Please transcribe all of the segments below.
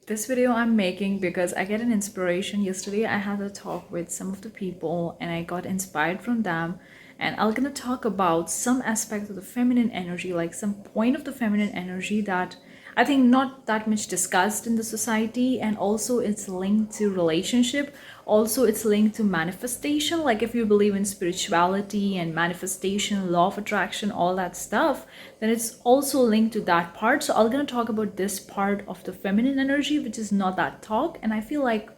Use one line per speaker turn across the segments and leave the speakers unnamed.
This video I'm making because I get an inspiration. Yesterday I had a talk with some of the people and I got inspired from them. And I'm gonna talk about some aspect of the feminine energy, like some point of the feminine energy that I think not that much discussed in the society, and also it's linked to relationship. Also, it's linked to manifestation. Like if you believe in spirituality and manifestation, law of attraction, all that stuff, then it's also linked to that part. So I'm gonna talk about this part of the feminine energy, which is not that talk, and I feel like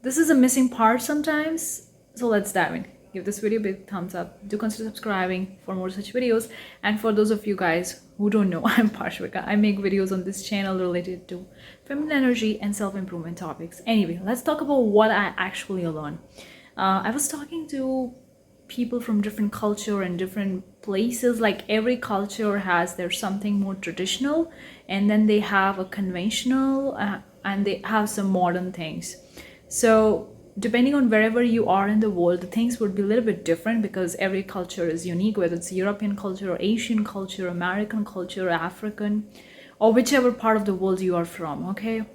this is a missing part sometimes. So let's dive in. Give this video a big thumbs up. Do consider subscribing for more such videos. And for those of you guys who don't know, I'm Parshvika. I make videos on this channel related to feminine energy and self-improvement topics. Anyway, let's talk about what I actually learned. I was talking to people from different culture and different places. Like every culture has their something more traditional, and then they have a conventional, and they have some modern things. So depending on wherever you are in the world, the things would be a little bit different because every culture is unique, whether it's European culture or Asian culture, American culture, African, or whichever part of the world you are from. Okay,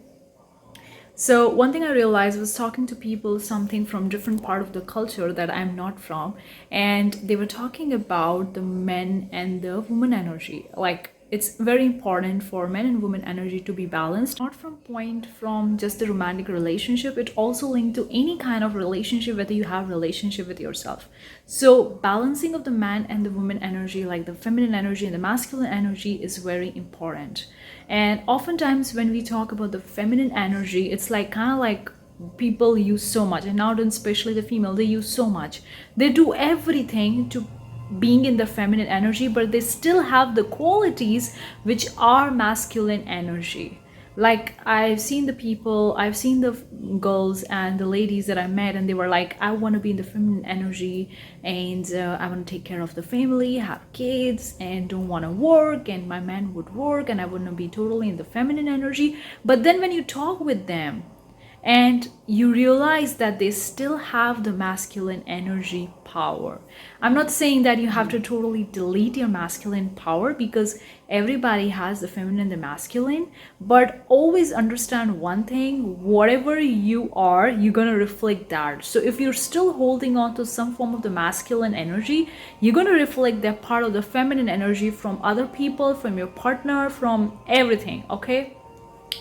so one thing I realized was talking to people something from different part of the culture that I'm not from, and they were talking about the men and the woman energy. Like it's very important for men and women energy to be balanced, not from point from just a romantic relationship. It also linked to any kind of relationship, whether you have relationship with yourself. So balancing of the man and the woman energy, like the feminine energy and the masculine energy, is very important. And oftentimes when we talk about the feminine energy, it's like kind of like people use so much, and now especially the female, they use so much, they do everything to being in the feminine energy, but they still have the qualities which are masculine energy. Like I've seen the girls and the ladies that I met, and they were like, I want to be in the feminine energy, and I want to take care of the family, have kids, and don't want to work, and my man would work, and I want to be totally in the feminine energy. But then when you talk with them and you realize that they still have the masculine energy power. I'm not saying that you have to totally delete your masculine power, because everybody has the feminine and the masculine, but always understand one thing: whatever you are, you're going to reflect that. So if you're still holding on to some form of the masculine energy, you're going to reflect that part of the feminine energy from other people, from your partner, from everything. Okay,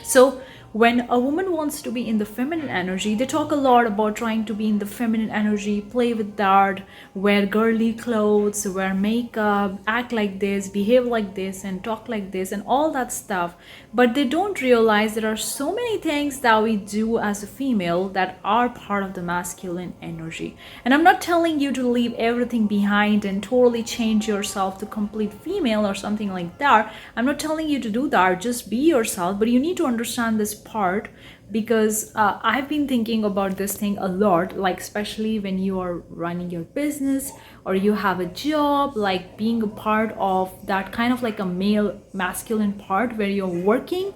so when a woman wants to be in the feminine energy, they talk a lot about trying to be in the feminine energy, play with that, wear girly clothes, wear makeup, act like this, behave like this, and talk like this, and all that stuff. But they don't realize there are so many things that we do as a female that are part of the masculine energy. And I'm not telling you to leave everything behind and totally change yourself to complete female or something like that. I'm not telling you to do that. Just be yourself. But you need to understand this part, because I've been thinking about this thing a lot, like especially when you are running your business or you have a job, like being a part of that kind of like a male masculine part where you're working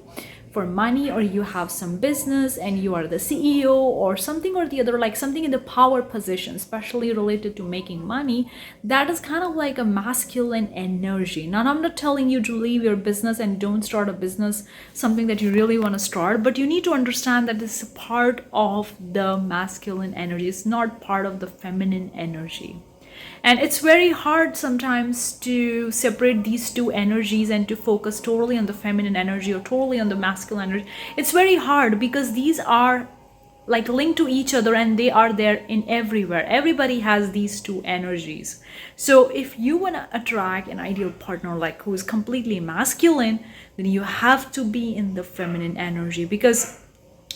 for money, or you have some business and you are the CEO or something or the other, like something in the power position, especially related to making money. That is kind of like a masculine energy. Now, I'm not telling you to leave your business and don't start a business, something that you really want to start, but you need to understand that this is part of the masculine energy. It's not part of the feminine energy. And it's very hard sometimes to separate these two energies and to focus totally on the feminine energy or totally on the masculine energy. It's very hard because these are like linked to each other, and they are there in everywhere. Everybody has these two energies. So if you want to attract an ideal partner like who is completely masculine, then you have to be in the feminine energy, because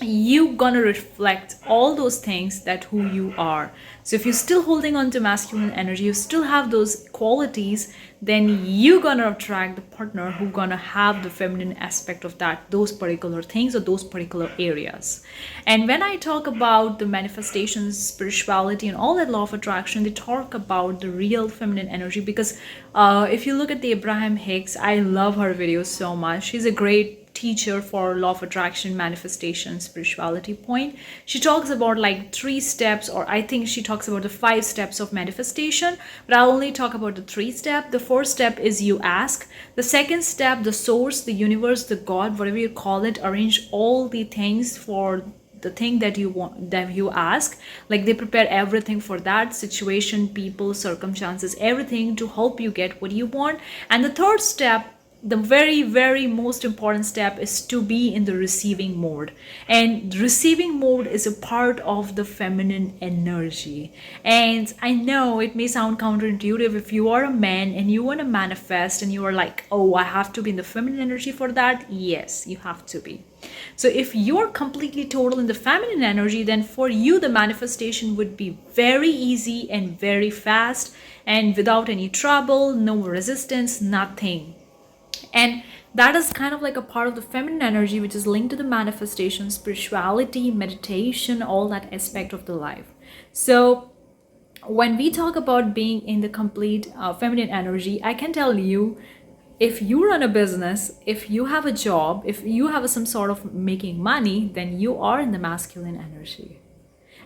you gonna reflect all those things that who you are. So if you're still holding on to masculine energy, you still have those qualities, then you gonna attract the partner who gonna have the feminine aspect of that, those particular things or those particular areas. And when I talk about the manifestations, spirituality, and all that law of attraction, they talk about the real feminine energy. Because if you look at the Abraham Hicks, I love her videos so much. She's a great teacher for law of attraction, manifestation, spirituality point. She talks about like 3 steps, or I think she talks about the 5 steps of manifestation, but I'll only talk about the 3 step. The first step is you ask. The second step, the source, the universe, the God, whatever you call it, arrange all the things for the thing that you want, that you ask. Like they prepare everything for that situation, people, circumstances, everything to help you get what you want. And the third step, the very, very most important step, is to be in the receiving mode. And receiving mode is a part of the feminine energy. And I know it may sound counterintuitive. If you are a man and you want to manifest and you are like, oh, I have to be in the feminine energy for that, yes, you have to be. So if you're completely total in the feminine energy, then for you the manifestation would be very easy and very fast and without any trouble, no resistance, nothing. And that is kind of like a part of the feminine energy, which is linked to the manifestation, spirituality, meditation, all that aspect of the life. So when we talk about being in the complete feminine energy, I can tell you, if you run a business, if you have a job, if you have some sort of making money, then you are in the masculine energy.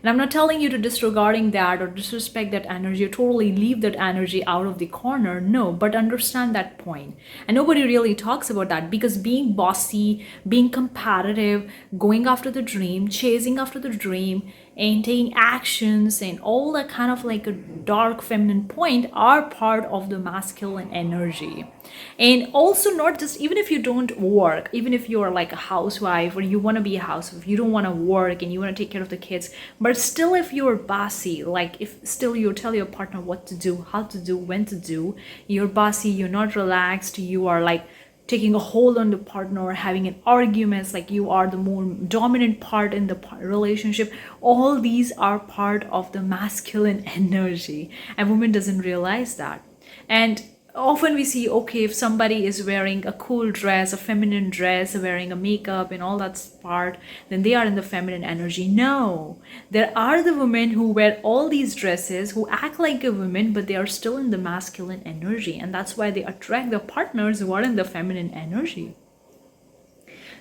And I'm not telling you to disregarding that or disrespect that energy or totally leave that energy out of the corner. No, but understand that point. And nobody really talks about that, because being bossy, being competitive, going after the dream, chasing after the dream, and taking actions and all that kind of like a dark feminine point are part of the masculine energy. And also, not just, even if you don't work, even if you're like a housewife or you want to be a housewife, you don't want to work and you want to take care of the kids, but still if you're bossy, like if still you tell your partner what to do, how to do, when to do, you're bossy, you're not relaxed, you are like taking a hold on the partner or having an arguments, like you are the more dominant part in the relationship, all these are part of the masculine energy, and women doesn't realize that. And often we see, okay, if somebody is wearing a cool dress, a feminine dress, wearing a makeup and all that part, then they are in the feminine energy. No, there are the women who wear all these dresses, who act like a woman, but they are still in the masculine energy, and that's why they attract the partners who are in the feminine energy.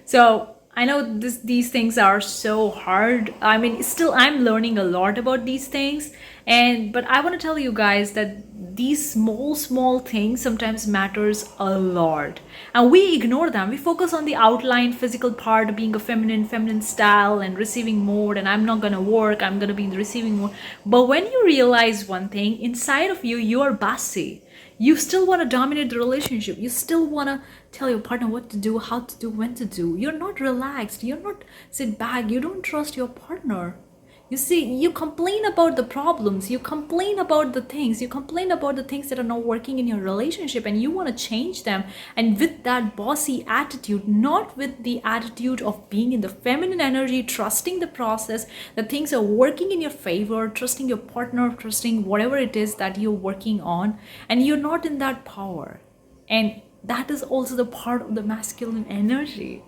So I know these things are so hard. I mean, still I'm learning a lot about these things, but I want to tell you guys that these small things sometimes matters a lot, and we ignore them. We focus on the outline, physical part, being a feminine style and receiving mode, and I'm not gonna work, I'm gonna be in the receiving mode. But when you realize one thing inside of you, you are bossy. You still want to dominate the relationship. You still want to tell your partner what to do, how to do, when to do. You're not relaxed. You're not sit back. You don't trust your partner. You see, you complain about the problems. You complain about the things. You complain about the things that are not working in your relationship, and you want to change them. And with that bossy attitude, not with the attitude of being in the feminine energy, trusting the process, that things are working in your favor, trusting your partner, trusting whatever it is that you're working on, and you're not in that power. And that is also the part of the masculine energy.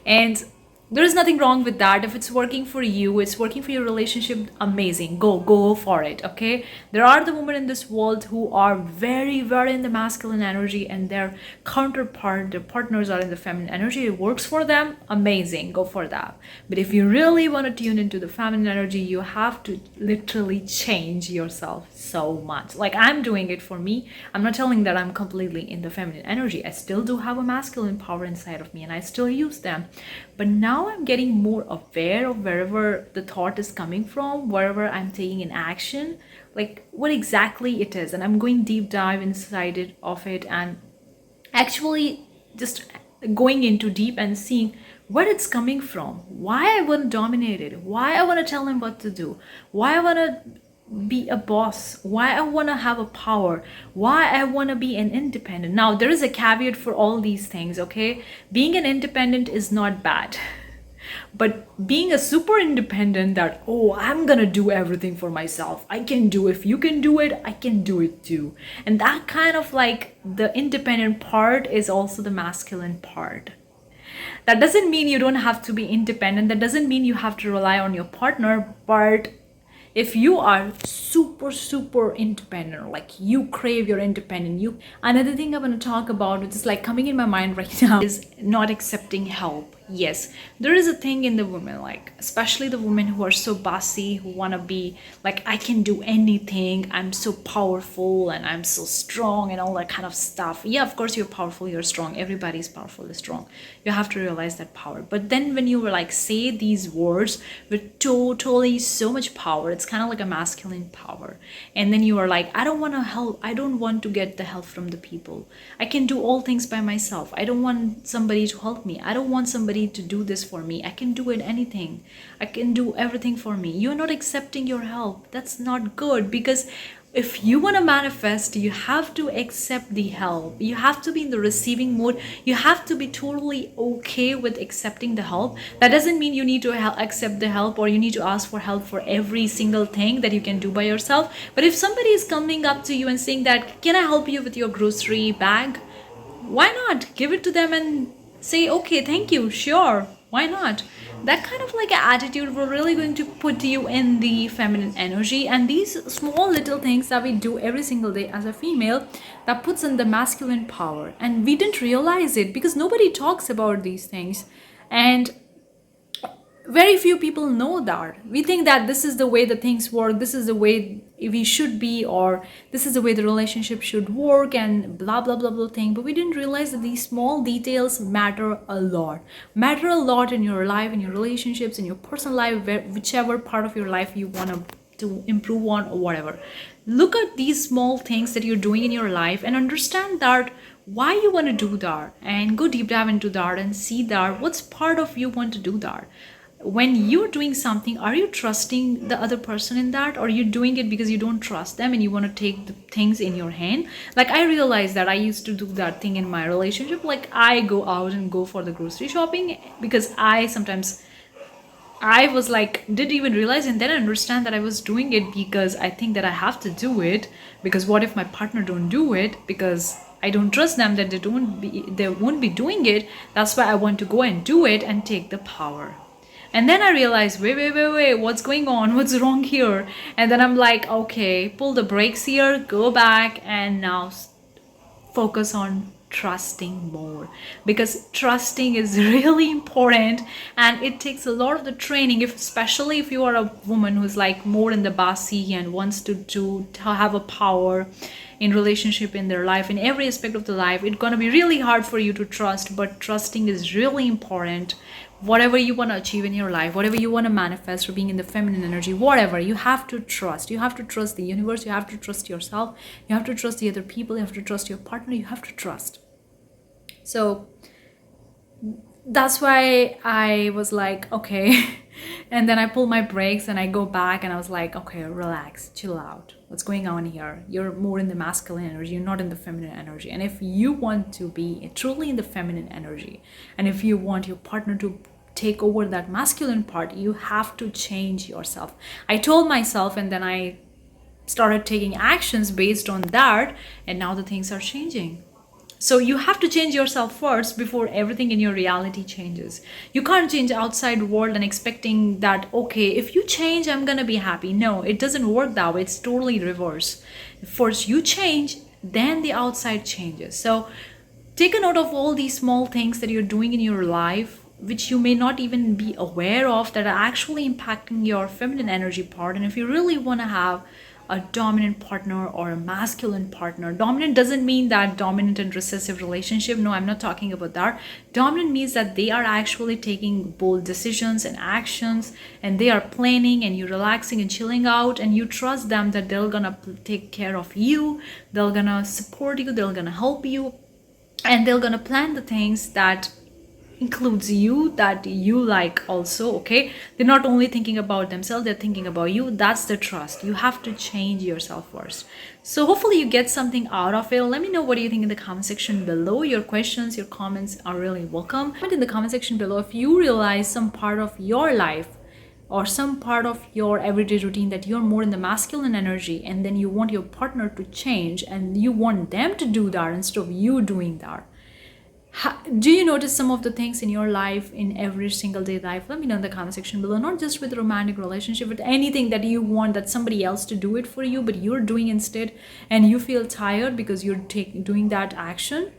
And there is nothing wrong with that. If it's working for you, it's working for your relationship, amazing, go for it. Okay, there are the women in this world who are very in the masculine energy, and their counterpart, their partners, are in the feminine energy. It works for them, amazing, go for that. But if you really want to tune into the feminine energy, you have to literally change yourself so much. Like I'm doing it for me. I'm not telling that I'm completely in the feminine energy. I still do have a masculine power inside of me, and I still use them. But now I'm getting more aware of wherever the thought is coming from, wherever I'm taking an action, like what exactly it is. And I'm going deep dive inside of it, and actually just going into deep and seeing where it's coming from, why I want to dominate it, why I want to tell him what to do, why I want to be a boss, why I want to have a power, why I want to be an independent. Now there is a caveat for all these things, okay? Being an independent is not bad. But being a super independent, that, oh, I'm gonna do everything for myself, I can do, if you can do it, I can do it too. And that kind of like the independent part is also the masculine part. That doesn't mean you don't have to be independent. That doesn't mean you have to rely on your partner, but if you are super independent, like you crave your independent, you another thing I'm going to talk about, which is like coming in my mind right now, is not accepting help. Yes, there is a thing in the women, like especially the women who are so bossy, who want to be like, I can do anything, I'm so powerful and I'm so strong and all that kind of stuff. Yeah, of course you're powerful, you're strong, everybody's powerful is strong. You have to realize that power. But then when you were like say these words with totally so much power, it's kind of like a masculine power, and then you are like, I don't want to help, I don't want to get the help from the people, I can do all things by myself, I don't want somebody to help me, I don't want somebody to do this for me, I can do it anything, I can do everything for me. You're not accepting your help. That's not good, because if you want to manifest, you have to accept the help, you have to be in the receiving mode, you have to be totally okay with accepting the help. That doesn't mean you need to accept the help, or you need to ask for help for every single thing that you can do by yourself. But if somebody is coming up to you and saying that, can I help you with your grocery bag, why not give it to them and say, okay, thank you, sure, why not? That kind of like attitude will really going to put you in the feminine energy. And these small little things that we do every single day as a female, that puts in the masculine power, and we didn't realize it because nobody talks about these things, and very few people know that. We think that this is the way the things work, this is the way we should be, or this is the way the relationship should work, and blah blah blah blah thing. But we didn't realize that these small details matter a lot in your life, in your relationships, in your personal life, whichever part of your life you want to improve on or whatever. Look at these small things that you're doing in your life and understand that why you want to do that, and go deep dive into that and see that what's part of you want to do that. When you're doing something, are you trusting the other person in that, or are you doing it because you don't trust them and you want to take the things in your hand? Like, I realized that I used to do that thing in my relationship. Like, I go out and go for the grocery shopping because I was like, didn't even realize, and then I understand that I was doing it because I think that I have to do it, because what if my partner don't do it, because I don't trust them that they won't be doing it. That's why I want to go and do it and take the power. And then I realized, wait, what's going on? What's wrong here? And then I'm like, okay, pull the brakes here, go back, and now focus on trusting more, because trusting is really important, and it takes a lot of the training, especially if you are a woman who's like more in the bossy and wants to have a power in relationship, in their life, in every aspect of the life. It's going to be really hard for you to trust, but trusting is really important. Whatever you want to achieve in your life, whatever you want to manifest, or being in the feminine energy, whatever, you have to trust. You have to trust the universe, you have to trust yourself, you have to trust the other people, you have to trust your partner, you have to trust. So that's why I was like, okay. And then I pull my brakes and I go back and I was like, okay, relax, chill out. What's going on here? You're more in the masculine energy, you're not in the feminine energy. And if you want to be truly in the feminine energy, and if you want your partner to take over that masculine part, you have to change yourself. I told myself, and then I started taking actions based on that, and now the things are changing. So you have to change yourself first before everything in your reality changes. You can't change outside world and expecting that, okay, if you change, I'm gonna be happy. No, it doesn't work that way. It's totally reverse. First you change, then the outside changes. So take a note of all these small things that you're doing in your life, which you may not even be aware of, that are actually impacting your feminine energy part. And if you really want to have a dominant partner or a masculine partner, dominant doesn't mean that dominant and recessive relationship. No, I'm not talking about that. Dominant means that they are actually taking bold decisions and actions, and they are planning, and you're relaxing and chilling out, and you trust them that they're gonna take care of you, they're gonna support you, they're gonna help you, and they're gonna plan the things that includes you, that you like also. Okay, they're not only thinking about themselves, they're thinking about you. That's the trust. You have to change yourself first. So hopefully you get something out of it. Let me know what do you think in the comment section below. Your questions, your comments are really welcome. Comment in the comment section below if you realize some part of your life or some part of your everyday routine that you're more in the masculine energy, and then you want your partner to change and you want them to do that instead of you doing that. Do you notice some of the things in your life, in every single day life? Let me know in the comment section below. Not just with romantic relationship, but anything that you want that somebody else to do it for you, but you're doing instead, and you feel tired because you're doing that action.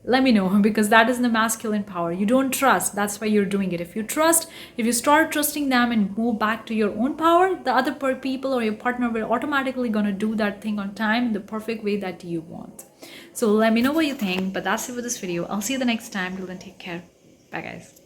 Let me know, because that is the masculine power. You don't trust, that's why you're doing it. If you trust, if you start trusting them and move back to your own power, the other people or your partner will automatically gonna do that thing on time in the perfect way that you want. So let me know what you think. But that's it for this video. I'll see you the next time. Till then, take care. Bye guys.